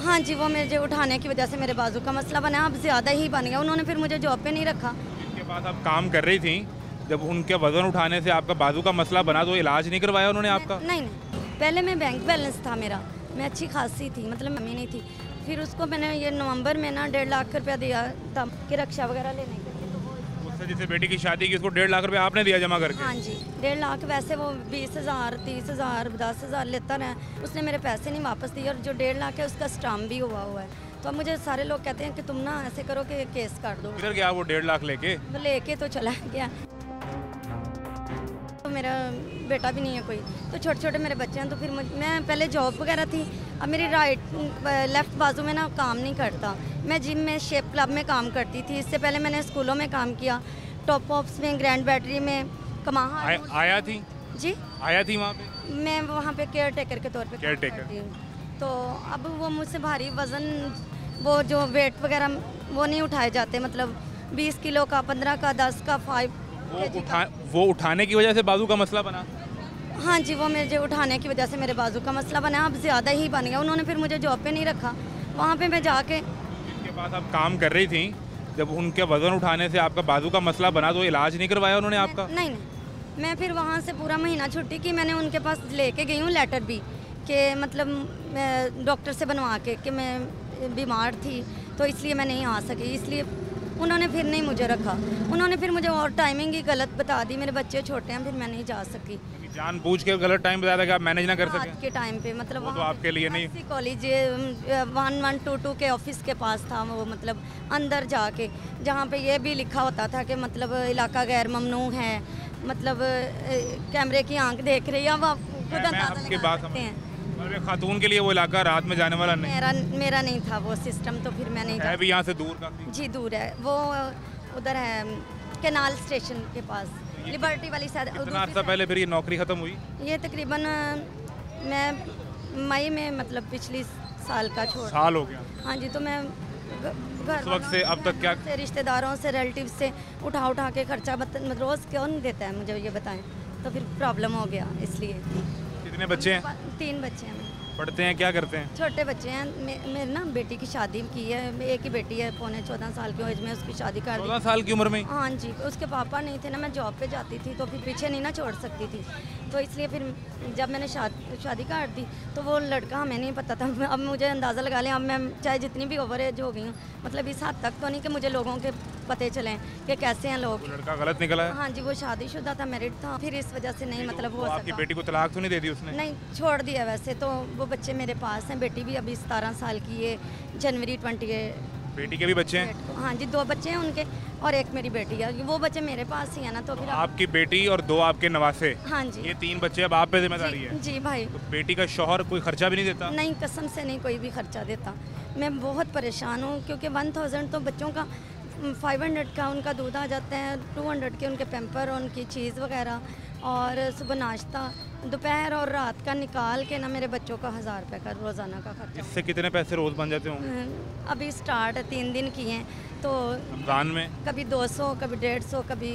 हाँ जी, वो मुझे उठाने की वजह से मेरे बाजू का मसला बना, अब ज़्यादा ही बन गया। उन्होंने फिर मुझे जॉब पे नहीं रखा। जिनके पास आप काम कर रही थी, जब उनके वजन उठाने से आपका बाजू का मसला बना तो इलाज नहीं करवाया उन्होंने आपका? नहीं, पहले मैं बैंक बैलेंस था मेरा, मैं अच्छी खासी थी, मतलब मम्मी नहीं थी। फिर उसको मैंने ये नवंबर में ना 1.5 लाख रुपया दिया था कि रक्षा वगैरह लेने के लिए, तो वो उससे जिससे बेटी की शादी की उसको 1.5 लाख रुपए आपने दिया जमा करके? हाँ जी, 1.5 लाख। वैसे वो 20,000, 30,000, 10,000 लेता रहा। उसने मेरे पैसे नहीं वापस दिए, और जो 1.5 लाख है उसका स्टाम्प भी हुआ है। तो अब मुझे सारे लोग कहते हैं कि तुम ना ऐसे करो कि केस काट दो। किधर गया वो 1.5 लाख लेके? वो लेके तो चला गया। तो मेरा बेटा भी नहीं है कोई, तो छोटे छोटे मेरे बच्चे हैं। तो फिर मैं पहले जॉब वगैरह थी, अब मेरी लेफ़्ट बाजू में ना काम नहीं करता। मैं जिम में, शेप क्लब में काम करती थी। इससे पहले मैंने स्कूलों में काम किया, टॉप ऑप्स में, ग्रैंड बैटरी में, कमाहा आया थी? जी, आया थी वहाँ पे? मैं वहाँ पे केयर टेकर के तौर पे काम Caretaker। करती हूँ। तो अब वो मुझसे भारी वज़न, वो जो वेट वगैरह वो नहीं उठाए जाते, मतलब 20 किलो का, 15 का, 10 का, 5 वो उठाने की वजह से बाजू का मसला बना? हाँ जी, वो मुझे उठाने की वजह से मेरे बाजू का मसला बना, अब ज़्यादा ही बन गया। उन्होंने फिर मुझे जॉब पे नहीं रखा। वहाँ पे मैं जाके, जिनके पास आप काम कर रही थी, जब उनके वजन उठाने से आपका बाजू का मसला बना तो इलाज नहीं करवाया उन्होंने आपका? नहीं, मैं फिर वहाँ से पूरा महीना छुट्टी की। मैंने उनके पास लेके गई हूँ लेटर भी, कि मतलब डॉक्टर से बनवा के कि मैं बीमार थी तो इसलिए मैं नहीं आ सकी, इसलिए उन्होंने फिर नहीं मुझे रखा। उन्होंने फिर मुझे और टाइमिंग ही गलत बता दी। मेरे बच्चे छोटे हैं, फिर मैं नहीं जा सकी। जानबूझ के गलत टाइम बताया था कि आप मैनेज ना कर आज सके? के टाइम पे, मतलब वो तो वहाँ आपके लिए नहीं। कॉलेज 1122 के ऑफिस के पास था वो, मतलब अंदर जाके, जहाँ पे ये भी लिखा होता था कि मतलब इलाका गैर ममनू है, मतलब कैमरे की आंख देख रही है। अब आप खुद अंदाजा लगा सकते हैं। और एक खातून के लिए वो इलाका रात में जाने वाला नहीं? मेरा नहीं था वो सिस्टम, तो फिर मैं नहीं है भी यहाँ से दूर काफी? जी दूर है वो, उधर है कैनाल स्टेशन के पास, लिबर्टी वाली साइड। कितना अर्सा पहले फिर ये नौकरी खत्म हुई? ये तकरीबन मैं मई में, मतलब पिछली साल का छोड़। साल हो गया? हाँ जी, तो मैं घर उस वक्त से अब तक क्या? से, रिश्तेदारों से, रिलेटिव से उठा के खर्चा रोज़ कौन देता है, मुझे ये बताएं। तो फिर प्रॉब्लम हो गया, इसलिए। कितने बच्चे हैं? 3 बच्चे हैं। पढ़ते हैं, क्या करते हैं? छोटे बच्चे हैं। मेरे ना बेटी की शादी की है, एक ही बेटी है, पौने 14 साल की एज में उसकी शादी कर दी। 14 साल की उम्र में? हाँ जी, उसके पापा नहीं थे ना, मैं जॉब पे जाती थी, तो फिर पीछे नहीं ना छोड़ सकती थी। तो इसलिए फिर जब मैंने शादी कर दी तो वो लड़का हमें नहीं पता था। अब मुझे अंदाज़ा लगा लिया, अब मैं चाहे जितनी भी ओवर एज हो गई हूँ, मतलब इस हद तक तो नहीं कि मुझे लोगों के पते चलें कि कैसे हैं लोग। लड़का गलत निकला है? हाँ जी, वो शादीशुदा था, मैरिड था, फिर इस वजह से नहीं, मतलब हो आपकी सका। बेटी को तलाक तो नहीं दे दी उसने? नहीं, छोड़ दिया वैसे तो। वो बच्चे मेरे पास हैं, बेटी भी अभी 17 साल की है, जनवरी 28। बेटी के भी बच्चे हैं? हाँ जी, 2 बच्चे हैं उनके, और एक मेरी बेटी है। वो बच्चे मेरे पास ही है ना, तो फिर आपकी बेटी और 2 आपके नवासे? हाँ जी, ये 3 बच्चे अब आप पे जिम्मेदारी है? जी भाई। तो बेटी का शौहर कोई खर्चा भी नहीं देता? नहीं, कसम से नहीं कोई भी खर्चा देता। मैं बहुत परेशान हूँ, क्योंकि 1000 तो बच्चों का, 500 का उनका दूध आ जाता है, 200 के उनके पैम्पर, उनकी चीज़ वगैरह, और सुबह नाश्ता, दोपहर और रात का निकाल के ना मेरे बच्चों का 1000 रुपये का रोज़ाना का खर्चा। इससे कितने पैसे रोज़ बन जाते होंगे? अभी स्टार्ट 3 दिन किए हैं, तो रमज़ान में कभी 200, कभी 150, कभी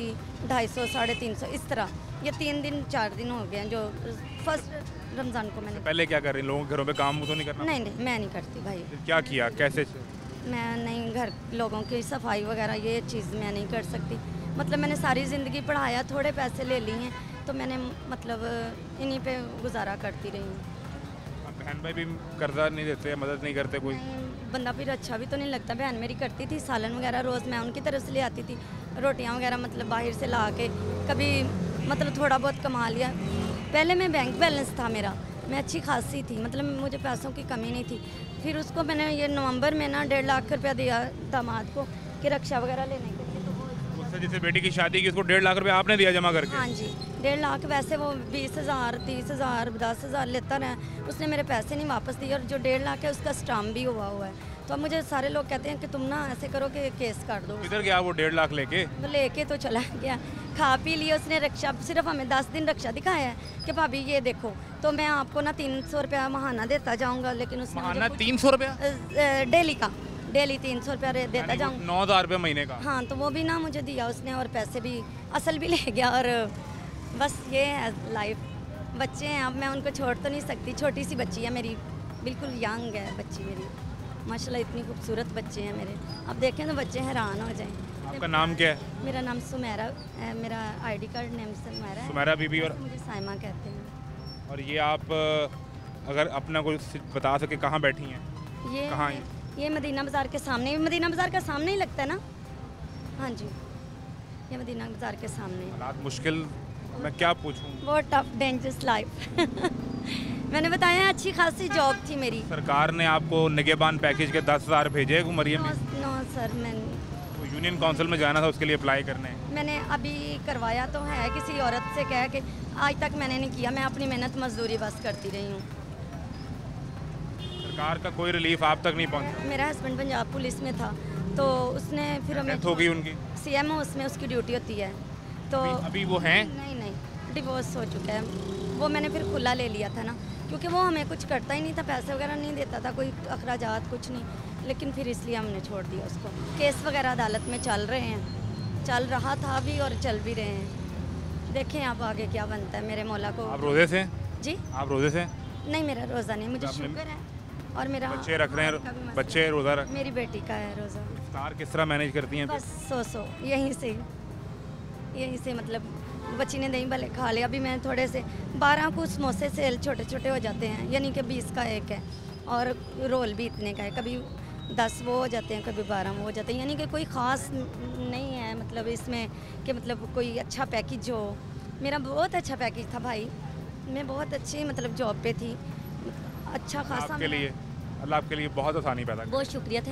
250, 350, इस तरह। ये 3 दिन 4 दिन हो गए हैं जो फर्स्ट रमज़ान को मैंने। पहले क्या कर रही हैं? लोगों के घरों पे काम तो नहीं करना? नहीं, मैं नहीं करती भाई। फिर क्या किया, कैसे? मैं नहीं, घर लोगों की सफाई वगैरह ये चीज़ मैं नहीं कर सकती। मतलब मैंने सारी ज़िंदगी पढ़ाया, थोड़े पैसे ले लिए हैं, तो मैंने मतलब इन्हीं पे गुजारा करती रही हूँ। बहन भाई भी कर्जा नहीं देते, मदद नहीं करते कोई? बंदा फिर अच्छा भी तो नहीं लगता। बहन मेरी करती थी, सालन वगैरह रोज़ मैं उनकी तरफ से ले आती थी, रोटियां वगैरह मतलब बाहर से ला के, कभी मतलब थोड़ा बहुत कमा लिया। पहले मैं बैंक बैलेंस था मेरा, मैं अच्छी खासी थी, मतलब मुझे पैसों की कमी नहीं थी। फिर उसको मैंने ये नवंबर में ना 1.5 लाख रुपया दिया दामाद को कि रक्षा वगैरह लेने के लिए, तो वो उससे जिससे बेटी की शादी की उसको 1.5 लाख रुपए आपने दिया जमा करके? हाँ जी, 1.5 लाख। वैसे वो 20,000, 30,000, 10,000 लेता रहा। उसने मेरे पैसे नहीं वापस दिए, और जो 1.5 लाख है उसका स्टाम्प भी हुआ है। तो अब मुझे सारे लोग कहते हैं कि तुम ना ऐसे करो कि केस काट दो। किधर गया वो 1.5 लाख लेके? वो लेके तो चला गया, खा पी लिया उसने। रक्षा सिर्फ हमें 10 दिन रक्षा दिखाया है कि भाभी ये देखो, तो मैं आपको ना 300 रुपया महाना देता जाऊँगा, लेकिन उसने महाना 300 रुपया? डेली का, डेली 300 रुपया देता जाऊँगा। 9,000 रुपये महीने का? हाँ, तो वो भी ना मुझे दिया उसने, और पैसे भी, असल भी ले गया। और बस ये है लाइफ। बच्चे हैं, अब मैं उनको छोड़ तो नहीं सकती। छोटी सी बच्ची है मेरी, बिल्कुल यंग है बच्ची मेरी। माशाल्लाह इतनी खूबसूरत बच्चे हैं मेरे, अब देखें तो बच्चे हैरान हो जाएं। आपका नाम क्या है? मेरा नाम सुमेरा है, मेरा आईडी कार्ड नेम सुमेरा है। सुमेरा बीबी। और मुझे साइमा कहते हैं। और ये आप अगर अपना कोई बता सके कहाँ बैठी हैं? ये कहाँ ये मदीना बाज़ार के सामने, मदीना बाज़ार का सामने ही लगता है ना? हाँ जी, ये मदीना बाज़ार के सामने। हालात मुश्किल, मैं क्या पूछूं? बहुत टफ डेंजरस लाइफ मैंने बताया अच्छी खासी जॉब थी मेरी। सरकार ने आपको निगहबान पैकेज के 10,000 भेजे मरियम में? नो सर, तो यूनियन काउंसिल में जाना था उसके लिए अप्लाई करने। मैंने अभी करवाया तो है किसी औरत से कह के, आज तक मैंने नहीं किया। मैं अपनी मेहनत मजदूरी बस करती रही हूँ। सरकार का कोई रिलीफ आप तक नहीं पहुंचा? मेरा हस्बैंड पंजाब पुलिस में था, तो उसने फिर हमें डेथ हो गई उनकी? CMO उसमें उसकी ड्यूटी होती है, तो अभी वो हैं? नहीं डिवोर्स हो चुका है वो। मैंने फिर खुला ले लिया था ना, क्योंकि वो हमें कुछ करता ही नहीं था, पैसे वगैरह नहीं देता था, कोई अखराजात कुछ नहीं, लेकिन फिर इसलिए हमने छोड़ दिया उसको। केस वगैरह अदालत में चल रहे हैं, चल रहा था भी और चल भी रहे हैं। देखें अब आगे क्या बनता है। मेरे मौला को। आप रोजे से? जी, आप रोजे से? नहीं मेरा रोज़ा नहीं, मुझे आपने- शुगर है और मेरा बच्चे रख रहे का भी हैं? मसला बच्चे रोजा रख? है। मेरी बेटी का है रोज़ा। इफ्तार किस तरह मैनेज करती हैं? बस 100 यहीं से मतलब बच्ची ने दही भले खा लिया। अभी मैं थोड़े से 12 कुछ समोसे सेल छोटे छोटे हो जाते हैं, यानी कि 20 का एक है, और रोल भी इतने का है। कभी 10 वो हो जाते हैं, कभी 12 वो हो जाते हैं, यानी कि कोई ख़ास नहीं है मतलब इसमें कि मतलब कोई अच्छा पैकेज हो। मेरा बहुत अच्छा पैकेज था भाई, मैं बहुत अच्छी मतलब जॉब पे थी, अच्छा खासा। आपके लिए अल्लाह आपके लिए बहुत आसानी पैदा करे। बहुत शुक्रिया।